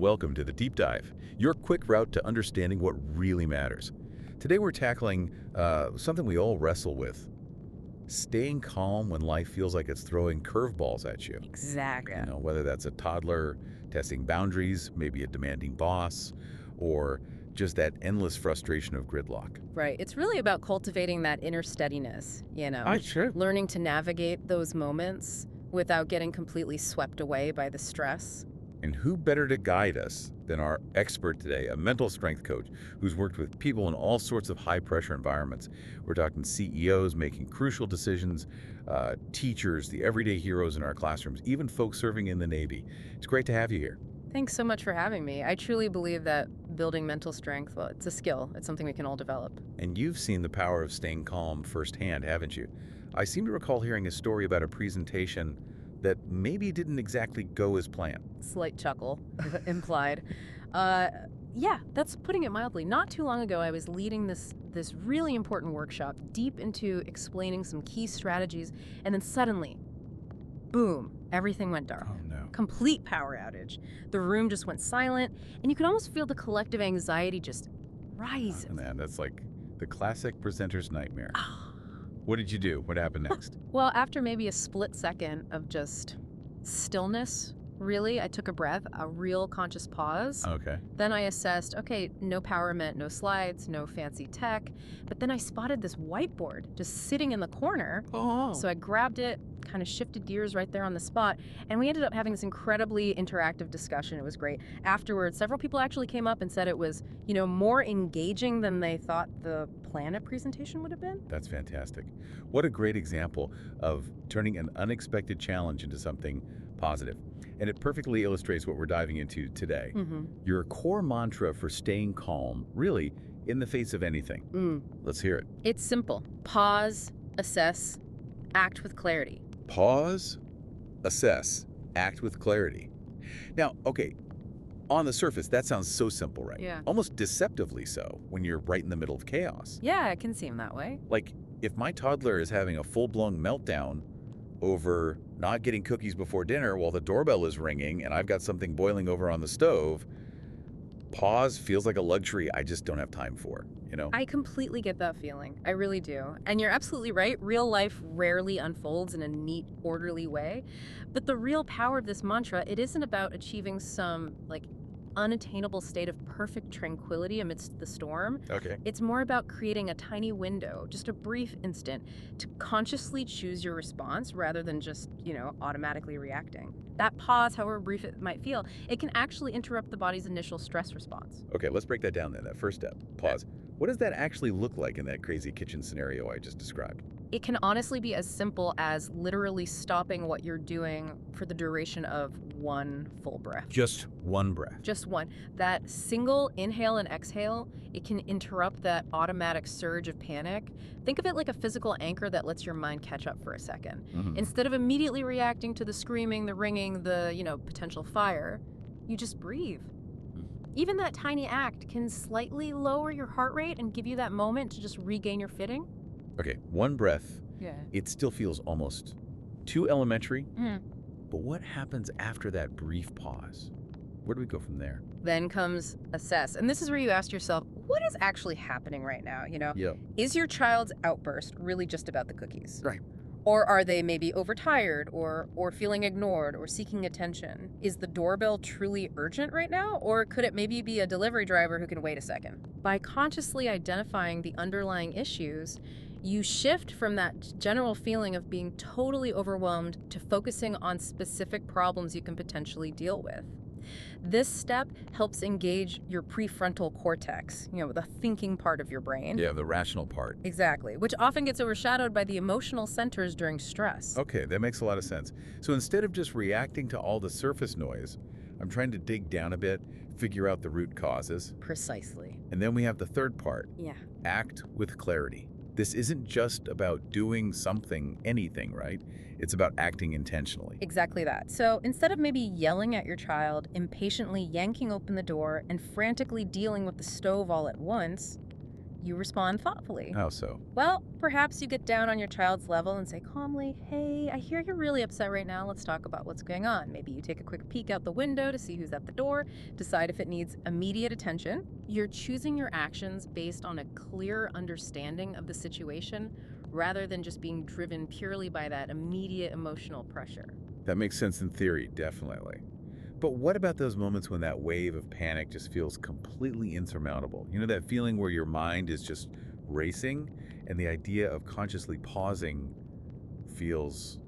Welcome to the Deep Dive, your quick route to understanding what really matters. Today we're tackling something we all wrestle with, staying calm when life feels like it's throwing curveballs at you. Exactly. Whether that's a toddler testing boundaries, maybe a demanding boss, or just that endless frustration of gridlock. Right. It's really about cultivating that inner steadiness, Sure. learning to navigate those moments without getting completely swept away by the stress. And who better to guide us than our expert today, a mental strength coach who's worked with people in all sorts of high-pressure environments. We're talking CEOs making crucial decisions, teachers, the everyday heroes in our classrooms, even folks serving in the Navy. It's great to have you here. Thanks so much for having me. I truly believe that building mental strength, well, it's a skill. It's something we can all develop. And you've seen the power of staying calm firsthand, haven't you? I seem to recall hearing a story about a presentation that maybe didn't exactly go as planned. Slight chuckle implied. Uh, yeah, that's putting it mildly. Not too long ago, I was leading this really important workshop deep into explaining some key strategies, and then suddenly, boom, everything went dark. Oh, no. Complete power outage. The room just went silent, and you could almost feel the collective anxiety just rise. Man, that's like the classic presenter's nightmare. What did you do? What happened next? Well, after maybe a split second of just stillness, really, I took a breath, a real conscious pause. Okay. Then I assessed, okay, no power meant no slides, no fancy tech. But then I spotted this whiteboard just sitting in the corner. Oh. So I grabbed it, kind of shifted gears right there on the spot, and we ended up having this incredibly interactive discussion. It was great. Afterwards, several people actually came up and said it was, more engaging than they thought the Planet presentation would have been. That's fantastic. What a great example of turning an unexpected challenge into something positive. And it perfectly illustrates what we're diving into today. Your core mantra for staying calm, really, in the face of anything. Let's hear it. It's simple. Pause, assess, act with clarity. Pause, assess, act with clarity. Now, okay, on the surface, that sounds so simple, right? Yeah. Almost deceptively so when you're right in the middle of chaos. Yeah, it can seem that way. Like, if my toddler is having a full-blown meltdown over not getting cookies before dinner while the doorbell is ringing and I've got something boiling over on the stove, pause feels like a luxury I just don't have time for. I completely get that feeling. I really do. And you're absolutely right. Real life rarely unfolds in a neat, orderly way. But the real power of this mantra, it isn't about achieving some, unattainable state of perfect tranquility amidst the storm. Okay. It's more about creating a tiny window, just a brief instant, to consciously choose your response rather than just, automatically reacting. That pause, however brief it might feel, it can actually interrupt the body's initial stress response. Okay, let's break that down then. That first step, pause. What does that actually look like in that crazy kitchen scenario I just described? It can honestly be as simple as literally stopping what you're doing for the duration of one full breath. Just one breath. Just one. That single inhale and exhale, it can interrupt that automatic surge of panic. Think of it like a physical anchor that lets your mind catch up for a second. Instead of immediately reacting to the screaming, the ringing, the, potential fire, you just breathe. Even that tiny act can slightly lower your heart rate and give you that moment to just regain your footing. Okay, one breath. Yeah. It still feels almost too elementary. But what happens after that brief pause? Where do we go from there? Then comes assess. And this is where you ask yourself, what is actually happening right now? Yeah. Is your child's outburst really just about the cookies? Right. Or are they maybe overtired or feeling ignored or seeking attention? Is the doorbell truly urgent right now? Or could it maybe be a delivery driver who can wait a second? By consciously identifying the underlying issues, you shift from that general feeling of being totally overwhelmed to focusing on specific problems you can potentially deal with. This step helps engage your prefrontal cortex, the thinking part of your brain. Yeah, the rational part. Exactly, which often gets overshadowed by the emotional centers during stress. Okay, that makes a lot of sense. So instead of just reacting to all the surface noise, I'm trying to dig down a bit, figure out the root causes. Precisely. And then we have the third part, Yeah. act with clarity. This isn't just about doing anything, right? It's about acting intentionally. Exactly that. So instead of maybe yelling at your child, impatiently yanking open the door, and frantically dealing with the stove all at once, You respond thoughtfully. How so? Well, perhaps you get down on your child's level and say calmly, "Hey, I hear you're really upset right now. Let's talk about what's going on." Maybe you take a quick peek out the window to see who's at the door, decide if it needs immediate attention. You're choosing your actions based on a clear understanding of the situation rather than just being driven purely by that immediate emotional pressure. That makes sense in theory, definitely. But what about those moments when that wave of panic just feels completely insurmountable? You know, that feeling where your mind is just racing and the idea of consciously pausing feels,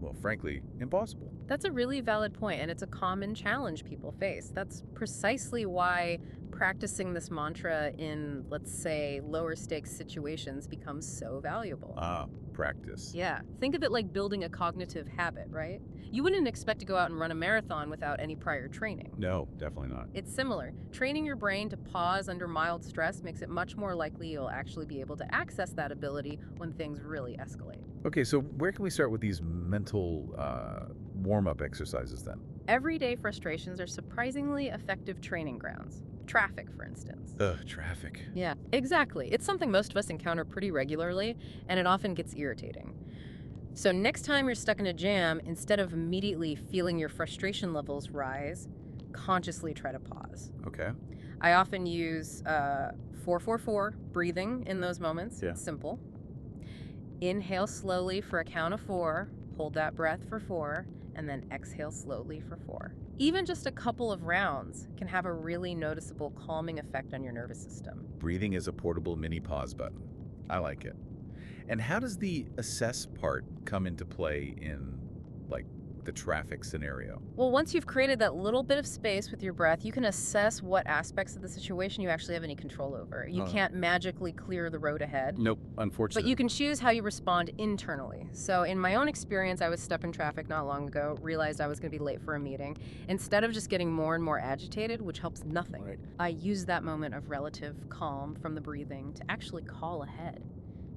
well, frankly, impossible. That's a really valid point, and it's a common challenge people face. That's precisely why practicing this mantra in, let's say, lower stakes situations becomes so valuable. Ah, practice. Yeah, think of it like building a cognitive habit, right? You wouldn't expect to go out and run a marathon without any prior training. No, definitely not. It's similar. Training your brain to pause under mild stress makes it much more likely you'll actually be able to access that ability when things really escalate. Okay, so where can we start with these mental warm-up exercises then? Everyday frustrations are surprisingly effective training grounds. Traffic, for instance. Ugh, traffic. Yeah, exactly. It's something most of us encounter pretty regularly, and it often gets irritating. So, next time you're stuck in a jam, instead of immediately feeling your frustration levels rise, consciously try to pause. Okay. I often use 4-4-4 breathing in those moments. Yeah. It's simple. Inhale slowly for a count of 4, hold that breath for 4, and then exhale slowly for 4. Even just a couple of rounds can have a really noticeable calming effect on your nervous system. Breathing is a portable mini pause button. I like it. And how does the assess part come into play in, like, the traffic scenario? Well, once you've created that little bit of space with your breath, you can assess what aspects of the situation you actually have any control over. You Oh. can't magically clear the road ahead. Nope, unfortunately. But you can choose how you respond internally. So, in my own experience, I was stuck in traffic not long ago, realized I was going to be late for a meeting. Instead of just getting more and more agitated, which helps nothing, Right. I used that moment of relative calm from the breathing to actually call ahead.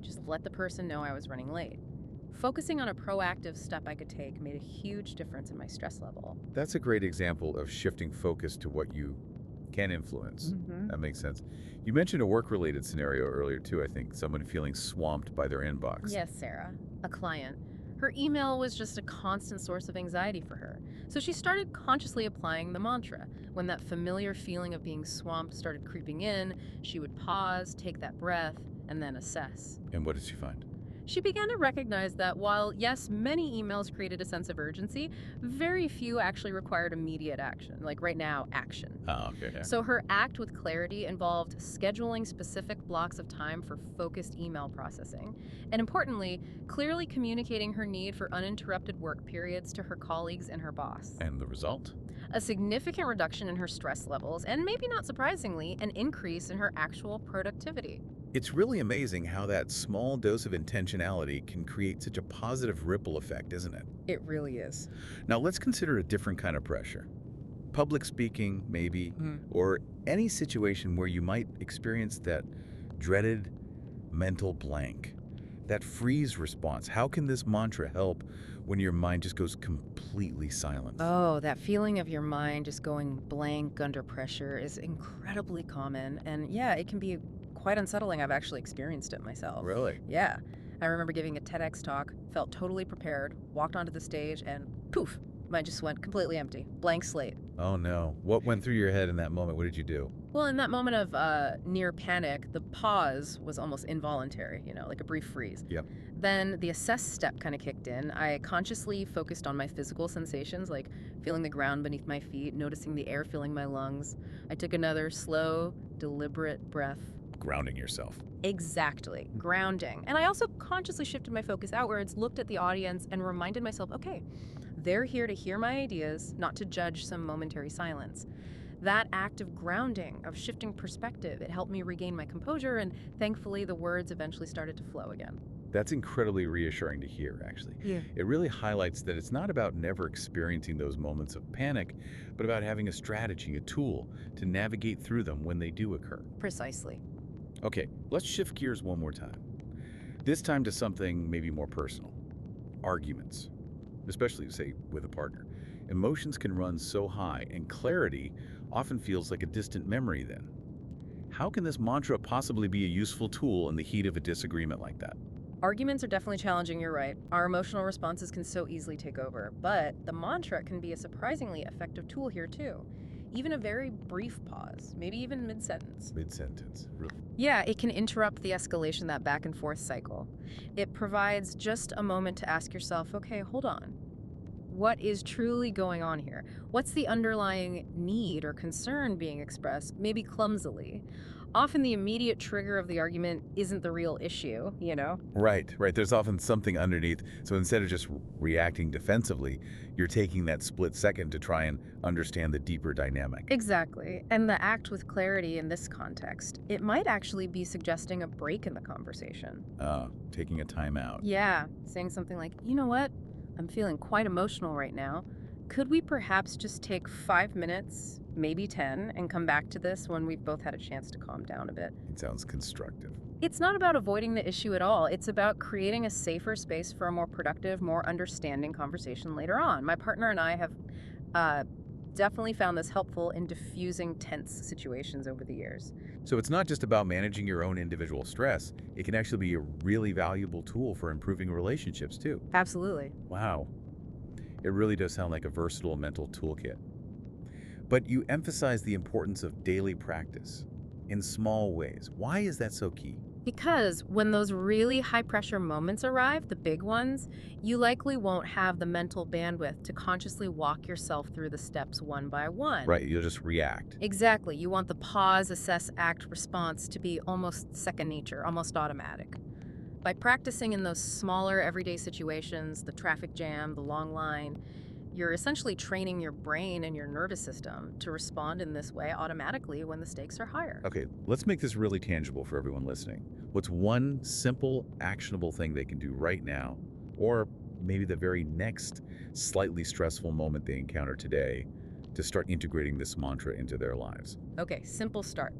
Just let the person know I was running late. Focusing on a proactive step I could take made a huge difference in my stress level. That's a great example of shifting focus to what you can influence. Mm-hmm. That makes sense. You mentioned a work-related scenario earlier too, I think. Someone feeling swamped by their inbox. Yes, Sarah, a client. Her email was just a constant source of anxiety for her. So she started consciously applying the mantra. When that familiar feeling of being swamped started creeping in, she would pause, take that breath, and then assess. And what did she find? She began to recognize that while, yes, many emails created a sense of urgency, very few actually required immediate action, like right now, action. Oh, okay. Yeah. So her act with clarity involved scheduling specific blocks of time for focused email processing, and importantly, clearly communicating her need for uninterrupted work periods to her colleagues and her boss. And the result? A significant reduction in her stress levels, and maybe not surprisingly, an increase in her actual productivity. It's really amazing how that small dose of intentionality can create such a positive ripple effect, isn't it? It really is. Now let's consider a different kind of pressure. Public speaking, maybe, or any situation where you might experience that dreaded mental blank, that freeze response. How can this mantra help when your mind just goes completely silent? Oh, that feeling of your mind just going blank under pressure is incredibly common. And yeah, it can be quite unsettling. I've actually experienced it myself. Really? Yeah. I remember giving a TEDx talk, felt totally prepared, walked onto the stage, and poof, mind just went completely empty. Blank slate. Oh no. What went through your head in that moment? What did you do? Well, in that moment of near panic, the pause was almost involuntary, like a brief freeze. Yep. Then the assess step kind of kicked in. I consciously focused on my physical sensations, like feeling the ground beneath my feet, noticing the air filling my lungs. I took another slow, deliberate breath. Grounding yourself. Exactly, grounding. And I also consciously shifted my focus outwards, looked at the audience, and reminded myself, okay, they're here to hear my ideas, not to judge some momentary silence. That act of grounding, of shifting perspective, it helped me regain my composure, and thankfully the words eventually started to flow again. That's incredibly reassuring to hear, actually. Yeah. It really highlights that it's not about never experiencing those moments of panic, but about having a strategy, a tool to navigate through them when they do occur. Precisely. Okay, let's shift gears one more time. This time to something maybe more personal. Arguments, especially, say, with a partner. Emotions can run so high, and clarity often feels like a distant memory then. How can this mantra possibly be a useful tool in the heat of a disagreement like that? Arguments are definitely challenging, you're right. Our emotional responses can so easily take over, but the mantra can be a surprisingly effective tool here too. Even a very brief pause, maybe even mid-sentence. Mid-sentence. Really? Yeah, it can interrupt the escalation, that back and forth cycle. It provides just a moment to ask yourself, okay, hold on. What is truly going on here? What's the underlying need or concern being expressed, maybe clumsily? Often the immediate trigger of the argument isn't the real issue, you know? Right, right. There's often something underneath. So instead of just reacting defensively, you're taking that split second to try and understand the deeper dynamic. Exactly. And the act with clarity in this context, it might actually be suggesting a break in the conversation. Taking a time out. Yeah, saying something like, you know what? I'm feeling quite emotional right now. Could we perhaps just take 5 minutes, maybe 10, and come back to this when we've both had a chance to calm down a bit? It sounds constructive. It's not about avoiding the issue at all. It's about creating a safer space for a more productive, more understanding conversation later on. My partner and I have definitely found this helpful in diffusing tense situations over the years. So it's not just about managing your own individual stress. It can actually be a really valuable tool for improving relationships too. Absolutely. Wow. It really does sound like a versatile mental toolkit. But you emphasize the importance of daily practice in small ways. Why is that so key? Because when those really high pressure moments arrive, the big ones, you likely won't have the mental bandwidth to consciously walk yourself through the steps one by one. Right, you'll just react. Exactly. You want the pause, assess, act response to be almost second nature, almost automatic. By practicing in those smaller everyday situations, the traffic jam, the long line, you're essentially training your brain and your nervous system to respond in this way automatically when the stakes are higher. Okay, let's make this really tangible for everyone listening. What's one simple, actionable thing they can do right now, or maybe the very next slightly stressful moment they encounter today, to start integrating this mantra into their lives? Okay, simple start.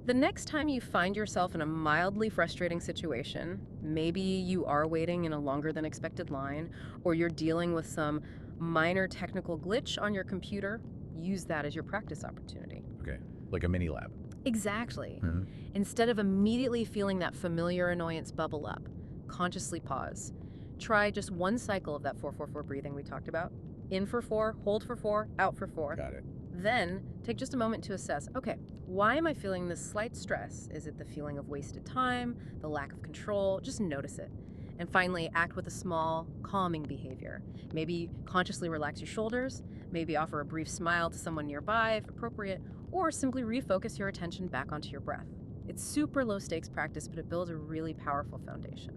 The next time you find yourself in a mildly frustrating situation, maybe you are waiting in a longer than expected line, or you're dealing with some minor technical glitch on your computer, use that as your practice opportunity. Okay, like a mini lab. Exactly. Mhm. Instead of immediately feeling that familiar annoyance bubble up, consciously pause. Try just one cycle of that 4-4-4 breathing we talked about. In for 4, hold for 4, out for 4. Got it. Then take just a moment to assess, okay, why am I feeling this slight stress? Is it the feeling of wasted time, the lack of control? Just notice it. And finally, act with a small, calming behavior. Maybe consciously relax your shoulders, maybe offer a brief smile to someone nearby if appropriate, or simply refocus your attention back onto your breath. It's super low stakes practice, but it builds a really powerful foundation.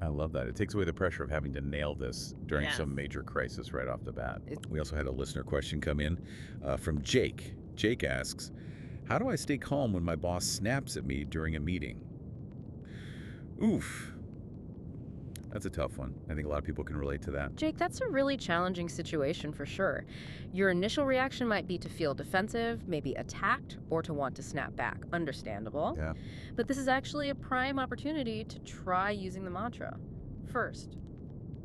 I love that. It takes away the pressure of having to nail this during Yes. some major crisis right off the bat. It- We also had a listener question come in from Jake. Jake asks, how do I stay calm when my boss snaps at me during a meeting? Oof. That's a tough one. I think a lot of people can relate to that. Jake, that's a really challenging situation for sure. Your initial reaction might be to feel defensive, maybe attacked, or to want to snap back. Understandable. Yeah. But this is actually a prime opportunity to try using the mantra. First,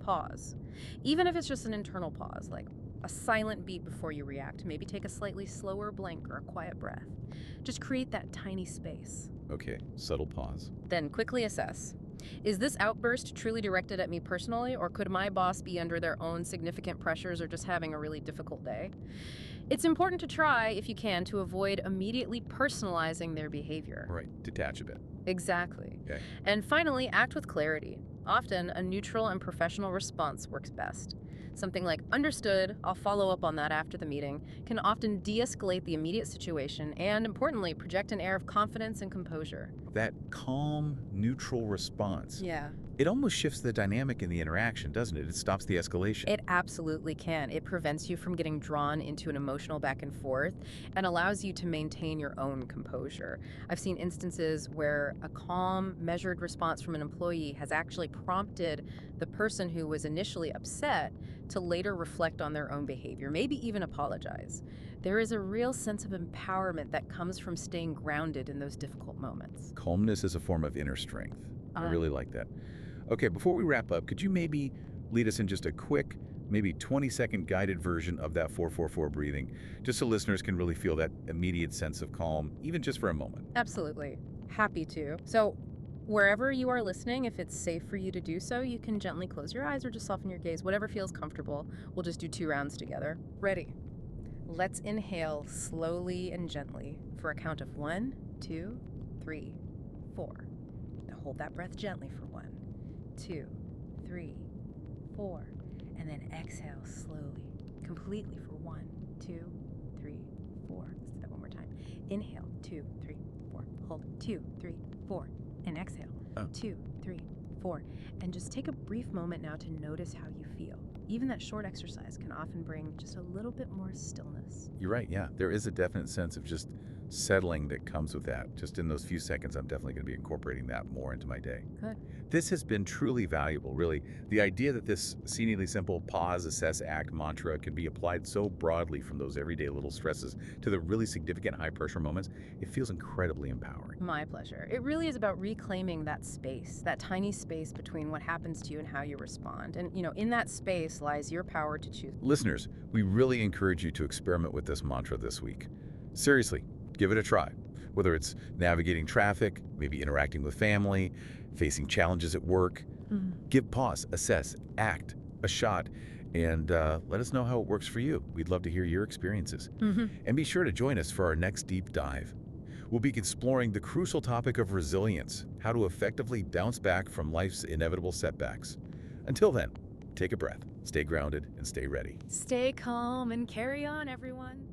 pause. Even if it's just an internal pause, like a silent beat before you react. Maybe take a slightly slower blink or a quiet breath. Just create that tiny space. Okay, subtle pause. Then quickly assess. Is this outburst truly directed at me personally, or could my boss be under their own significant pressures or just having a really difficult day? It's important to try, if you can, to avoid immediately personalizing their behavior. All right, detach a bit. Exactly. Okay. And finally, act with clarity. Often, a neutral and professional response works best. Something like, understood, I'll follow up on that after the meeting, can often de-escalate the immediate situation and, importantly, project an air of confidence and composure. That calm, neutral response. Yeah. It almost shifts the dynamic in the interaction, doesn't it? It stops the escalation. It absolutely can. It prevents you from getting drawn into an emotional back and forth and allows you to maintain your own composure. I've seen instances where a calm, measured response from an employee has actually prompted the person who was initially upset to later reflect on their own behavior, maybe even apologize. There is a real sense of empowerment that comes from staying grounded in those difficult moments. Calmness is a form of inner strength. I Uh, really like that. Okay, before we wrap up, could you maybe lead us in just a quick maybe 20-second guided version of that 444 breathing, just so listeners can really feel that immediate sense of calm, even just for a moment. Absolutely. Happy to. So, wherever you are listening, if it's safe for you to do so, you can gently close your eyes or just soften your gaze, whatever feels comfortable. We'll just do 2 rounds together. Ready? Let's inhale slowly and gently for a count of 1, 2, 3, 4. Now hold that breath gently for 1, 2, 3, 4. And then exhale slowly, completely for 1, 2, 3, 4. Let's do that one more time. Inhale, 2, 3, 4. Hold, 2, 3, 4. And exhale, 2, 3, 4. And just take a brief moment now to notice how you feel. Even that short exercise can often bring just a little bit more stillness. You're right, yeah. There is a definite sense of just settling that comes with that. Just in those few seconds, I'm definitely going to be incorporating that more into my day. Good. This has been truly valuable, really. The idea that this seemingly simple pause, assess, act mantra can be applied so broadly from those everyday little stresses to the really significant high-pressure moments, it feels incredibly empowering. My pleasure. It really is about reclaiming that space, that tiny space between what happens to you and how you respond. And, in that space lies your power to choose. Listeners, we really encourage you to experiment with this mantra this week. Seriously, give it a try. Whether it's navigating traffic, maybe interacting with family, facing challenges at work, give pause, assess, act a shot, and let us know how it works for you. We'd love to hear your experiences. And be sure to join us for our next deep dive. We'll be exploring the crucial topic of resilience, how to effectively bounce back from life's inevitable setbacks. Until then, take a breath, stay grounded, and stay ready. Stay calm and carry on, everyone.